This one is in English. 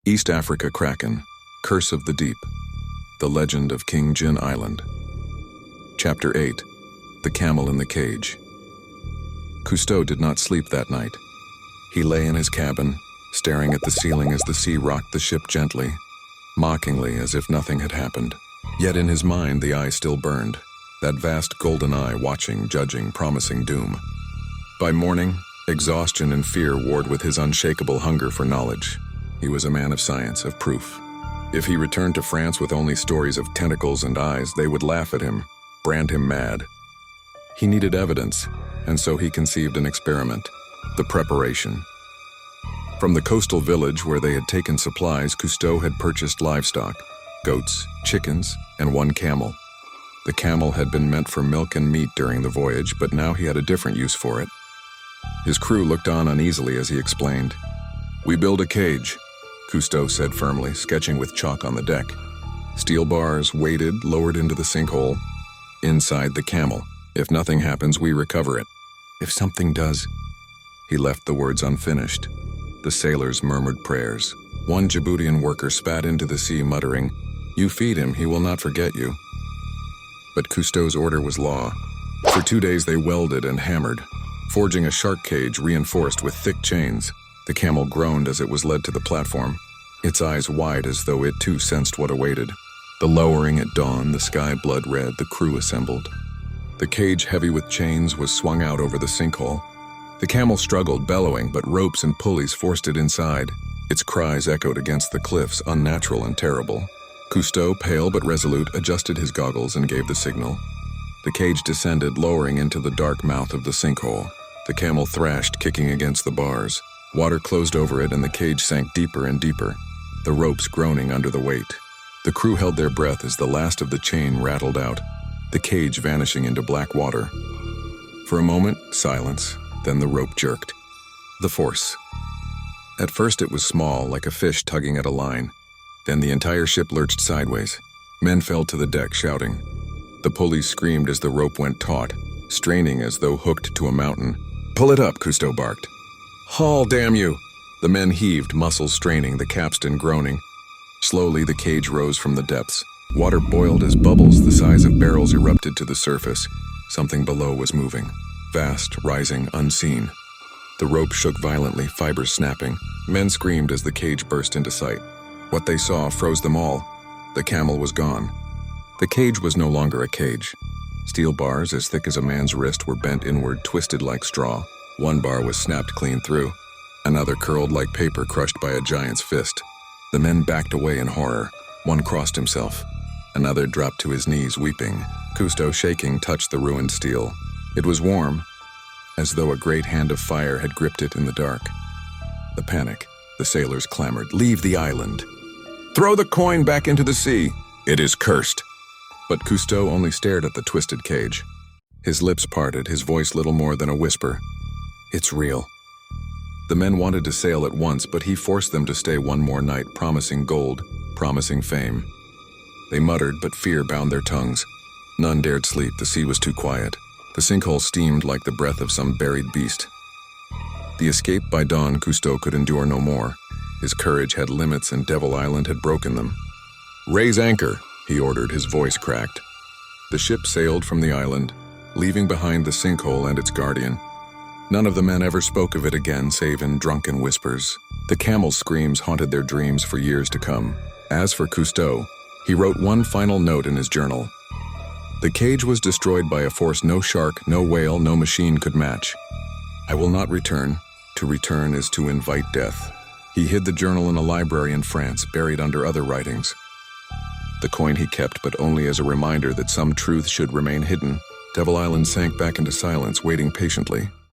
East Africa Kraken, Curse of the Deep, The Legend of King Jinn Island. Chapter 8, The Camel in the Cage. Cousteau did not sleep that night. He lay in his cabin, staring at the ceiling as the sea rocked the ship gently, mockingly as if nothing had happened. Yet in his mind the eye still burned, that vast golden eye watching, judging, promising doom. By morning, exhaustion and fear warred with his unshakable hunger for knowledge. He was a man of science, of proof. If he returned to France with only stories of tentacles and eyes, they would laugh at him, brand him mad. He needed evidence, and so he conceived an experiment, the preparation. From the coastal village where they had taken supplies, Cousteau had purchased livestock, goats, chickens, and one camel. The camel had been meant for milk and meat during the voyage, but now he had a different use for it. His crew looked on uneasily as he explained. "We build a cage," Cousteau said firmly, sketching with chalk on the deck. "Steel bars, weighted, lowered into the sinkhole. Inside the camel. If nothing happens, we recover it. If something does..." He left the words unfinished. The sailors murmured prayers. One Djiboutian worker spat into the sea, muttering, "You feed him, he will not forget you." But Cousteau's order was law. For 2 days they welded and hammered, forging a shark cage reinforced with thick chains. The camel groaned as it was led to the platform, its eyes wide as though it too sensed what awaited. The lowering at dawn, the sky blood red, the crew assembled. The cage, heavy with chains, was swung out over the sinkhole. The camel struggled, bellowing, but ropes and pulleys forced it inside. Its cries echoed against the cliffs, unnatural and terrible. Cousteau, pale but resolute, adjusted his goggles and gave the signal. The cage descended, lowering into the dark mouth of the sinkhole. The camel thrashed, kicking against the bars. Water closed over it and the cage sank deeper and deeper, the ropes groaning under the weight. The crew held their breath as the last of the chain rattled out, the cage vanishing into black water. For a moment, silence, then the rope jerked. The force. At first it was small, like a fish tugging at a line. Then the entire ship lurched sideways. Men fell to the deck, shouting. The pulleys screamed as the rope went taut, straining as though hooked to a mountain. "Pull it up," Cousteau barked. "Haul, damn you!" The men heaved, muscles straining, the capstan groaning. Slowly the cage rose from the depths. Water boiled as bubbles the size of barrels erupted to the surface. Something below was moving. Vast, rising, unseen. The rope shook violently, fibers snapping. Men screamed as the cage burst into sight. What they saw froze them all. The camel was gone. The cage was no longer a cage. Steel bars as thick as a man's wrist were bent inward, twisted like straw. One bar was snapped clean through. Another curled like paper crushed by a giant's fist. The men backed away in horror. One crossed himself. Another dropped to his knees, weeping. Cousteau, shaking, touched the ruined steel. It was warm, as though a great hand of fire had gripped it in the dark. The panic. The sailors clamored, "Leave the island! Throw the coin back into the sea! It is cursed!" But Cousteau only stared at the twisted cage. His lips parted, his voice little more than a whisper. "It's real." The men wanted to sail at once, but he forced them to stay one more night, promising gold, promising fame. They muttered, but fear bound their tongues. None dared sleep, the sea was too quiet. The sinkhole steamed like the breath of some buried beast. The escape by dawn, Cousteau could endure no more. His courage had limits and Devil Island had broken them. "Raise anchor," he ordered, his voice cracked. The ship sailed from the island, leaving behind the sinkhole and its guardian. None of the men ever spoke of it again, save in drunken whispers. The camel's screams haunted their dreams for years to come. As for Cousteau, he wrote one final note in his journal. The cage was destroyed by a force no shark, no whale, no machine could match. I will not return. To return is to invite death. He hid the journal in a library in France, buried under other writings. The coin he kept, but only as a reminder that some truth should remain hidden. Devil Island sank back into silence, waiting patiently.